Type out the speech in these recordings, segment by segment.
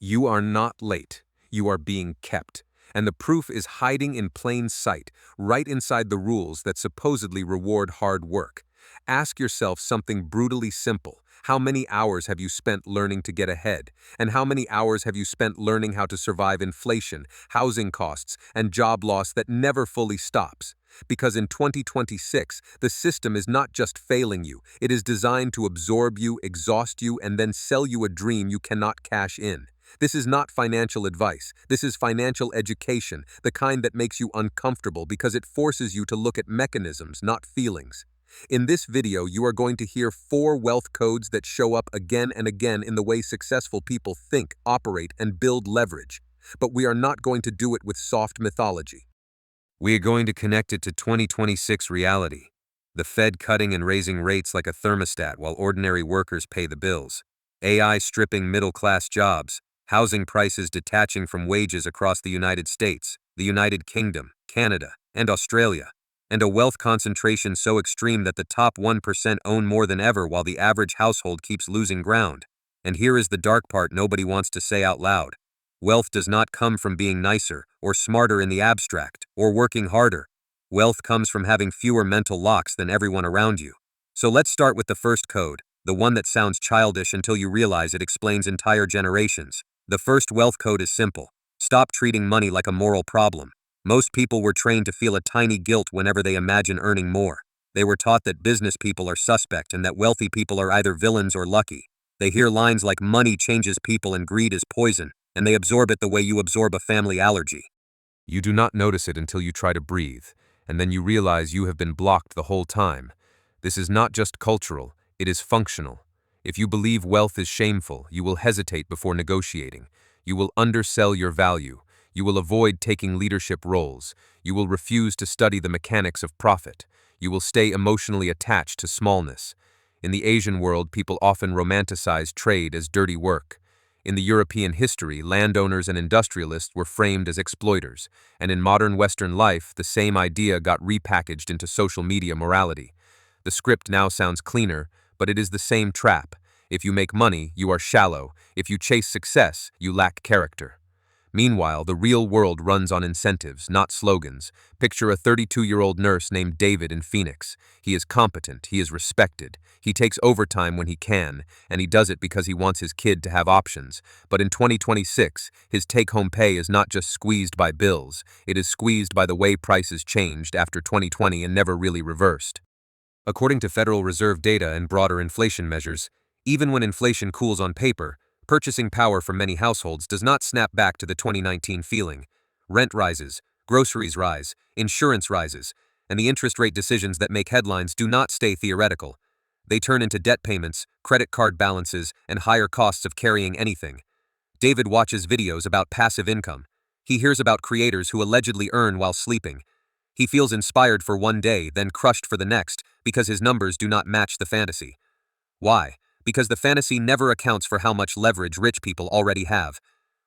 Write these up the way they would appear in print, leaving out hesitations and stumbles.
You are not late. You are being kept. And the proof is hiding in plain sight, right inside the rules that supposedly reward hard work. Ask yourself something brutally simple. How many hours have you spent learning to get ahead? And how many hours have you spent learning how to survive inflation, housing costs, and job loss that never fully stops? Because in 2026, the system is not just failing you, it is designed to absorb you, exhaust you, and then sell you a dream you cannot cash in. This is not financial advice. This is financial education, the kind that makes you uncomfortable because it forces you to look at mechanisms, not feelings. In this video, you are going to hear 4 wealth codes that show up again and again in the way successful people think, operate, and build leverage. But we are not going to do it with soft mythology. We are going to connect it to 2026 reality. The Fed cutting and raising rates like a thermostat while ordinary workers pay the bills. AI stripping middle-class jobs. Housing prices detaching from wages across the United States, the United Kingdom, Canada, and Australia. And a wealth concentration so extreme that the top 1% own more than ever while the average household keeps losing ground. And here is the dark part nobody wants to say out loud. Wealth does not come from being nicer, or smarter in the abstract, or working harder. Wealth comes from having fewer mental locks than everyone around you. So let's start with the first code, the one that sounds childish until you realize it explains entire generations. The first wealth code is simple. Stop treating money like a moral problem. Most people were trained to feel a tiny guilt whenever they imagine earning more. They were taught that business people are suspect and that wealthy people are either villains or lucky. They hear lines like money changes people and greed is poison, and they absorb it the way you absorb a family allergy. You do not notice it until you try to breathe, and then you realize you have been blocked the whole time. This is not just cultural, it is functional. If you believe wealth is shameful, you will hesitate before negotiating. You will undersell your value. You will avoid taking leadership roles. You will refuse to study the mechanics of profit. You will stay emotionally attached to smallness. In the Asian world, people often romanticize trade as dirty work. In the European history, landowners and industrialists were framed as exploiters, and in modern Western life, the same idea got repackaged into social media morality. The script now sounds cleaner, but it is the same trap. If you make money, you are shallow. If you chase success, you lack character. Meanwhile, the real world runs on incentives, not slogans. Picture a 32-year-old nurse named David in Phoenix. He is competent, he is respected. He takes overtime when he can, and he does it because he wants his kid to have options. But in 2026, his take-home pay is not just squeezed by bills, it is squeezed by the way prices changed after 2020 and never really reversed. According to Federal Reserve data and broader inflation measures, even when inflation cools on paper, purchasing power for many households does not snap back to the 2019 feeling. Rent rises, groceries rise, insurance rises, and the interest rate decisions that make headlines do not stay theoretical. They turn into debt payments, credit card balances, and higher costs of carrying anything. David watches videos about passive income. He hears about creators who allegedly earn while sleeping. He feels inspired for one day, then crushed for the next, because his numbers do not match the fantasy. Why? Because the fantasy never accounts for how much leverage rich people already have.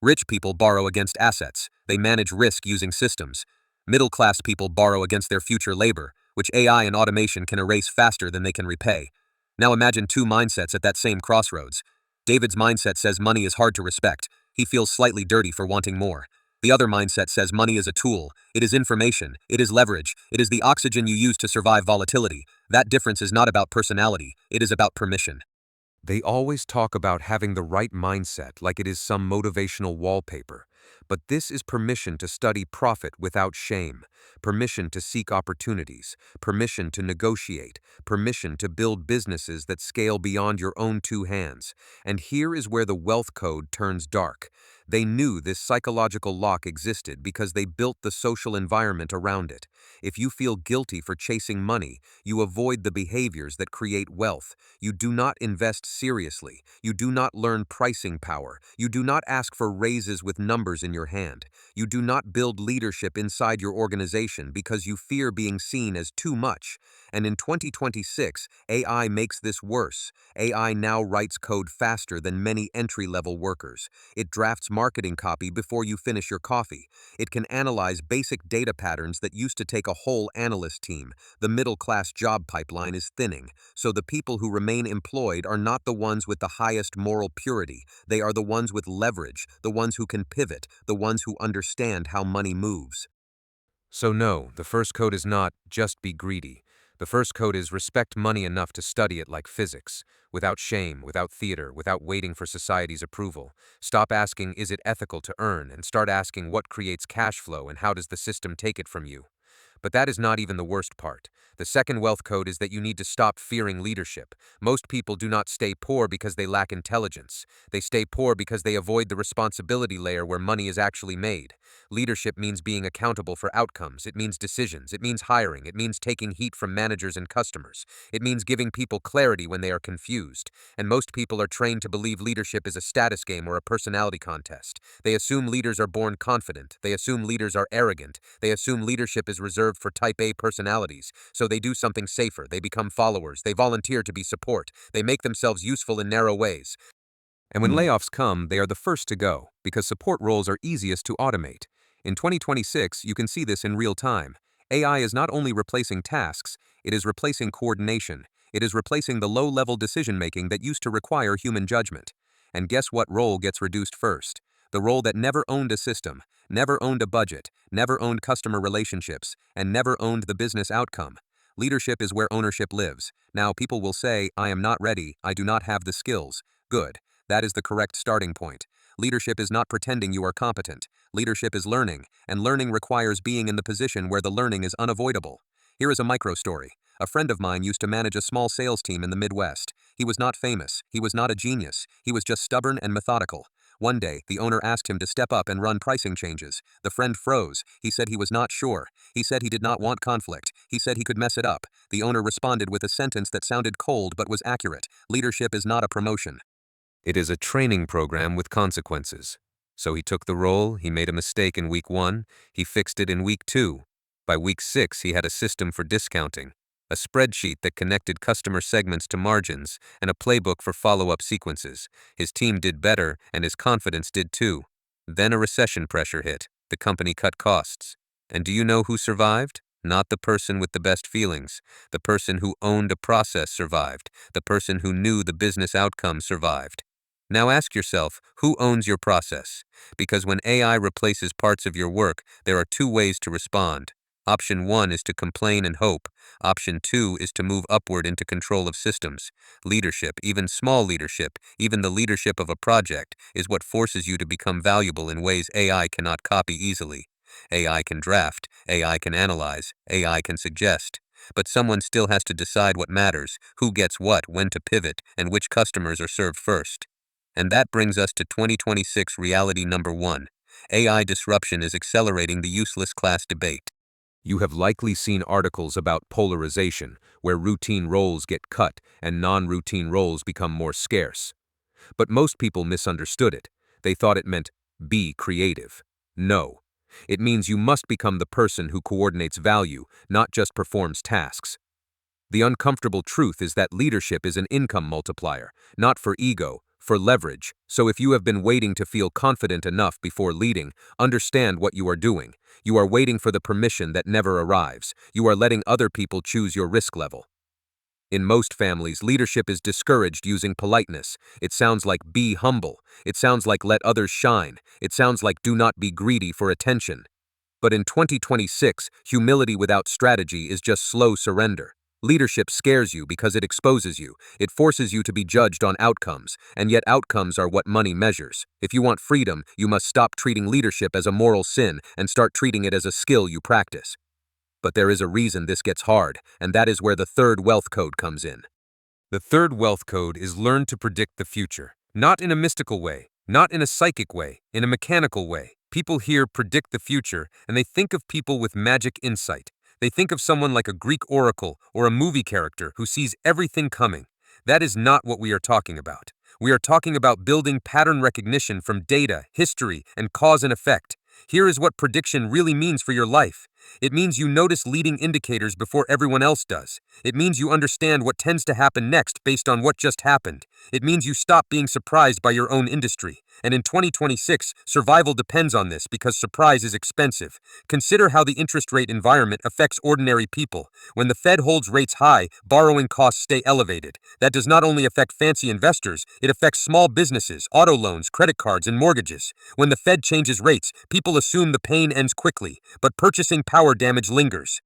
Rich people borrow against assets. They manage risk using systems. Middle-class people borrow against their future labor, which AI and automation can erase faster than they can repay. Now imagine 2 mindsets at that same crossroads. David's mindset says money is hard to respect. He feels slightly dirty for wanting more. The other mindset says money is a tool. It is information. It is leverage. It is the oxygen you use to survive volatility. That difference is not about personality. It is about permission. They always talk about having the right mindset like it is some motivational wallpaper. But this is permission to study profit without shame, permission to seek opportunities, permission to negotiate, permission to build businesses that scale beyond your own 2 hands. And here is where the wealth code turns dark. They knew this psychological lock existed because they built the social environment around it. If you feel guilty for chasing money, you avoid the behaviors that create wealth. You do not invest seriously. You do not learn pricing power. You do not ask for raises with numbers in your hand. You do not build leadership inside your organization because you fear being seen as too much. And in 2026, AI makes this worse. AI now writes code faster than many entry-level workers. It drafts marketing copy before you finish your coffee. It can analyze basic data patterns that used to take a whole analyst team. The middle-class job pipeline is thinning, so the people who remain employed are not the ones with the highest moral purity. They are the ones with leverage, the ones who can pivot, the ones who understand how money moves. So no, the first code is not just be greedy. The first code is respect money enough to study it like physics, without shame, without theater, without waiting for society's approval. Stop asking, is it ethical to earn, and start asking what creates cash flow and how does the system take it from you. But that is not even the worst part. The second wealth code is that you need to stop fearing leadership. Most people do not stay poor because they lack intelligence. They stay poor because they avoid the responsibility layer where money is actually made. Leadership means being accountable for outcomes. It means decisions. It means hiring. It means taking heat from managers and customers. It means giving people clarity when they are confused. And most people are trained to believe leadership is a status game or a personality contest. They assume leaders are born confident. They assume leaders are arrogant. They assume leadership is reserved for type A personalities, so they do something safer. They become followers. They volunteer to be support. They make themselves useful in narrow ways. And when layoffs come, they are the first to go, because support roles are easiest to automate. In 2026, you can see this in real time. AI is not only replacing tasks, it is replacing coordination. It is replacing the low-level decision-making that used to require human judgment. And guess what role gets reduced first? The role that never owned a system, never owned a budget, never owned customer relationships, and never owned the business outcome. Leadership is where ownership lives. Now, people will say, I am not ready, I do not have the skills. Good. That is the correct starting point. Leadership is not pretending you are competent. Leadership is learning, and learning requires being in the position where the learning is unavoidable. Here is a micro story. A friend of mine used to manage a small sales team in the Midwest. He was not famous. He was not a genius. He was just stubborn and methodical. One day, the owner asked him to step up and run pricing changes. The friend froze. He said he was not sure. He said he did not want conflict. He said he could mess it up. The owner responded with a sentence that sounded cold but was accurate. Leadership is not a promotion. It is a training program with consequences. So he took the role, he made a mistake in week 1, he fixed it in week 2. By week 6, he had a system for discounting, a spreadsheet that connected customer segments to margins, and a playbook for follow-up sequences. His team did better, and his confidence did too. Then a recession pressure hit. The company cut costs. And do you know who survived? Not the person with the best feelings. The person who owned a process survived. The person who knew the business outcome survived. Now ask yourself, who owns your process? Because when AI replaces parts of your work, there are 2 ways to respond. Option 1 is to complain and hope. Option 2 is to move upward into control of systems. Leadership, even small leadership, even the leadership of a project, is what forces you to become valuable in ways AI cannot copy easily. AI can draft, AI can analyze, AI can suggest. But someone still has to decide what matters, who gets what, when to pivot, and which customers are served first. And that brings us to 2026 reality number 1. AI disruption is accelerating the useless class debate. You have likely seen articles about polarization, where routine roles get cut and non-routine roles become more scarce. But most people misunderstood it. They thought it meant, be creative. No. It means you must become the person who coordinates value, not just performs tasks. The uncomfortable truth is that leadership is an income multiplier, not for ego, for leverage. So if you have been waiting to feel confident enough before leading, understand what you are doing. You are waiting for the permission that never arrives. You are letting other people choose your risk level. In most families, leadership is discouraged using politeness. It sounds like be humble. It sounds like let others shine. It sounds like do not be greedy for attention. But in 2026, humility without strategy is just slow surrender. Leadership scares you because it exposes you. It forces you to be judged on outcomes, and yet outcomes are what money measures. If you want freedom, you must stop treating leadership as a moral sin and start treating it as a skill you practice. But there is a reason this gets hard, and that is where the third wealth code comes in. The third wealth code is learn to predict the future. Not in a mystical way, not in a psychic way, in a mechanical way. People hear predict the future, and they think of people with magic insight. They think of someone like a Greek oracle or a movie character who sees everything coming. That is not what we are talking about. We are talking about building pattern recognition from data, history, and cause and effect. Here is what prediction really means for your life. It means you notice leading indicators before everyone else does. It means you understand what tends to happen next based on what just happened. It means you stop being surprised by your own industry. And in 2026, survival depends on this because surprise is expensive. Consider how the interest rate environment affects ordinary people. When the Fed holds rates high, borrowing costs stay elevated. That does not only affect fancy investors, it affects small businesses, auto loans, credit cards, and mortgages. When the Fed changes rates, people assume the pain ends quickly, but purchasing power damage lingers.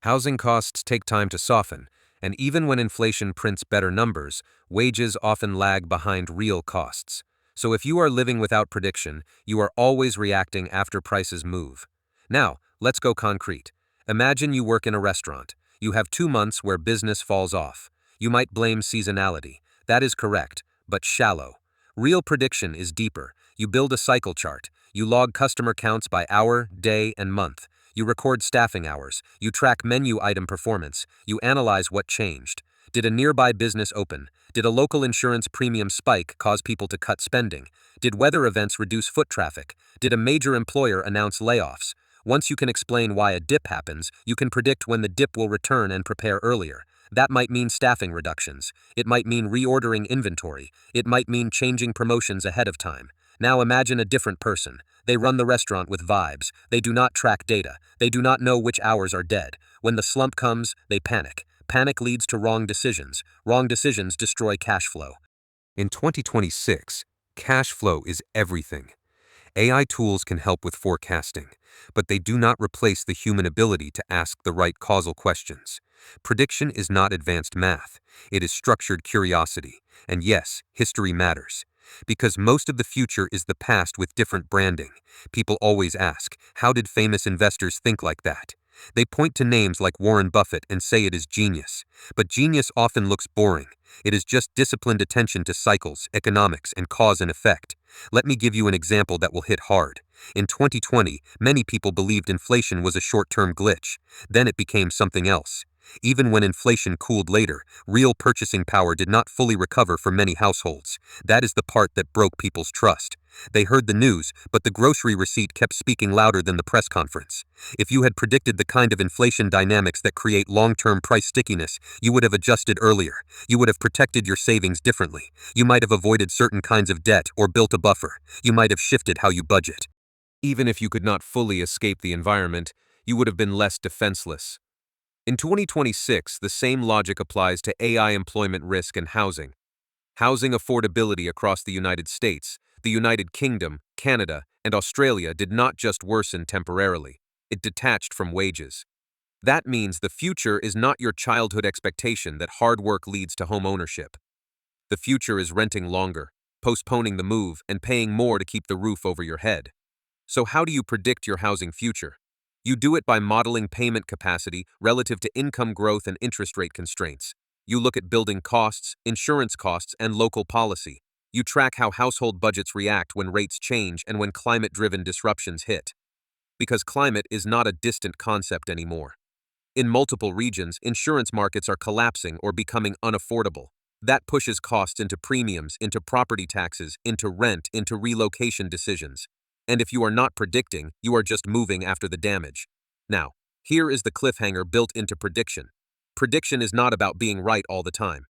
Housing costs take time to soften, and even when inflation prints better numbers, wages often lag behind real costs. So if you are living without prediction, you are always reacting after prices move. Now, let's go concrete. Imagine you work in a restaurant. You have 2 months where business falls off. You might blame seasonality. That is correct, but shallow. Real prediction is deeper. You build a cycle chart. You log customer counts by hour, day, and month. You record staffing hours. You track menu item performance. You analyze what changed. Did a nearby business open? Did a local insurance premium spike cause people to cut spending? Did weather events reduce foot traffic? Did a major employer announce layoffs? Once you can explain why a dip happens, you can predict when the dip will return and prepare earlier. That might mean staffing reductions. It might mean reordering inventory. It might mean changing promotions ahead of time. Now imagine a different person. They run the restaurant with vibes. They do not track data. They do not know which hours are dead. When the slump comes, they panic. Panic leads to wrong decisions. Wrong decisions destroy cash flow. In 2026, cash flow is everything. AI tools can help with forecasting, but they do not replace the human ability to ask the right causal questions. Prediction is not advanced math. It is structured curiosity. And yes, history matters. Because most of the future is the past with different branding. People always ask, how did famous investors think like that? They point to names like Warren Buffett and say it is genius. But genius often looks boring. It is just disciplined attention to cycles, economics, and cause and effect. Let me give you an example that will hit hard. In 2020, many people believed inflation was a short-term glitch. Then it became something else. Even when inflation cooled later, real purchasing power did not fully recover for many households. That is the part that broke people's trust. They heard the news, but the grocery receipt kept speaking louder than the press conference. If you had predicted the kind of inflation dynamics that create long-term price stickiness, you would have adjusted earlier. You would have protected your savings differently. You might have avoided certain kinds of debt or built a buffer. You might have shifted how you budget. Even if you could not fully escape the environment, you would have been less defenseless. In 2026, the same logic applies to AI employment risk and housing. Housing affordability across the United States, the United Kingdom, Canada, and Australia did not just worsen temporarily. It detached from wages. That means the future is not your childhood expectation that hard work leads to home ownership. The future is renting longer, postponing the move, and paying more to keep the roof over your head. So how do you predict your housing future? You do it by modeling payment capacity relative to income growth and interest rate constraints. You look at building costs, insurance costs, and local policy. You track how household budgets react when rates change and when climate-driven disruptions hit. Because climate is not a distant concept anymore. In multiple regions, insurance markets are collapsing or becoming unaffordable. That pushes costs into premiums, into property taxes, into rent, into relocation decisions. And if you are not predicting, you are just moving after the damage. Now, here is the cliffhanger built into prediction. Prediction is not about being right all the time.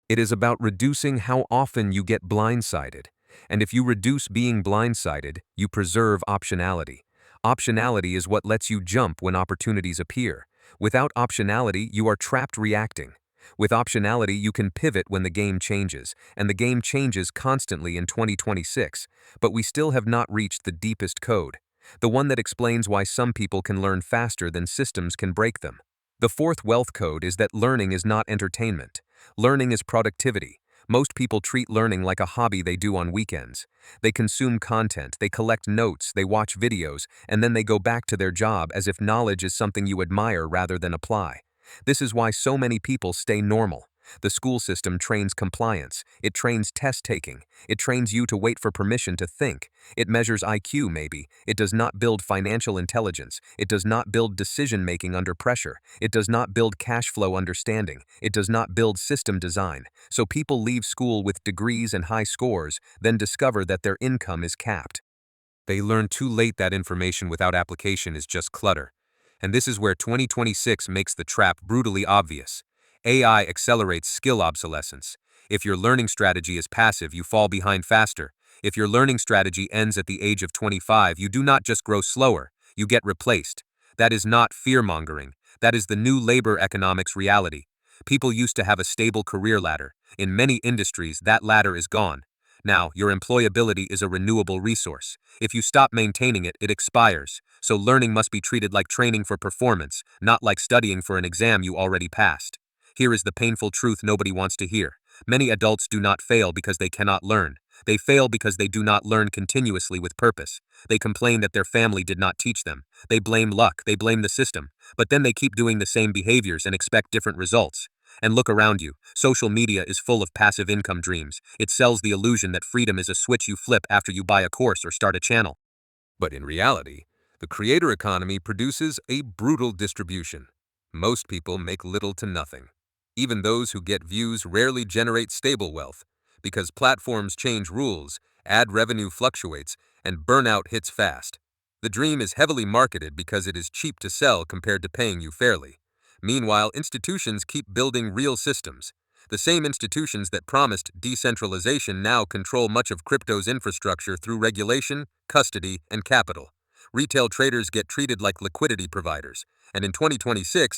It is about reducing how often you get blindsided. And if you reduce being blindsided, you preserve optionality. Optionality is what lets you jump when opportunities appear. Without optionality, you are trapped reacting. With optionality, you can pivot when the game changes, and the game changes constantly in 2026, but we still have not reached the deepest code, the one that explains why some people can learn faster than systems can break them. The fourth wealth code is that learning is not entertainment. Learning is productivity. Most people treat learning like a hobby they do on weekends. They consume content, they collect notes, they watch videos, and then they go back to their job as if knowledge is something you admire rather than apply. This is why so many people stay normal. The school system trains compliance. It trains test-taking. It trains you to wait for permission to think. It measures IQ, maybe. It does not build financial intelligence. It does not build decision-making under pressure. It does not build cash flow understanding. It does not build system design. So people leave school with degrees and high scores, then discover that their income is capped. They learn too late that information without application is just clutter. And this is where 2026 makes the trap brutally obvious. AI accelerates skill obsolescence. If your learning strategy is passive, you fall behind faster. If your learning strategy ends at the age of 25, you do not just grow slower, you get replaced. That is not fear-mongering. That is the new labor economics reality. People used to have a stable career ladder. In many industries, that ladder is gone. Now, your employability is a renewable resource. If you stop maintaining it, it expires. So learning must be treated like training for performance, not like studying for an exam you already passed. Here is the painful truth nobody wants to hear. Many adults do not fail because they cannot learn. They fail because they do not learn continuously with purpose. They complain that their family did not teach them. They blame luck, they blame the system. But then they keep doing the same behaviors and expect different results. And look around you. Social media is full of passive income dreams. It sells the illusion that freedom is a switch you flip after you buy a course or start a channel. But in reality, the creator economy produces a brutal distribution. Most people make little to nothing. Even those who get views rarely generate stable wealth, because platforms change rules, ad revenue fluctuates, and burnout hits fast. The dream is heavily marketed because it is cheap to sell compared to paying you fairly. Meanwhile, institutions keep building real systems. The same institutions that promised decentralization now control much of crypto's infrastructure through regulation, custody, and capital. Retail traders get treated like liquidity providers, and in 2026,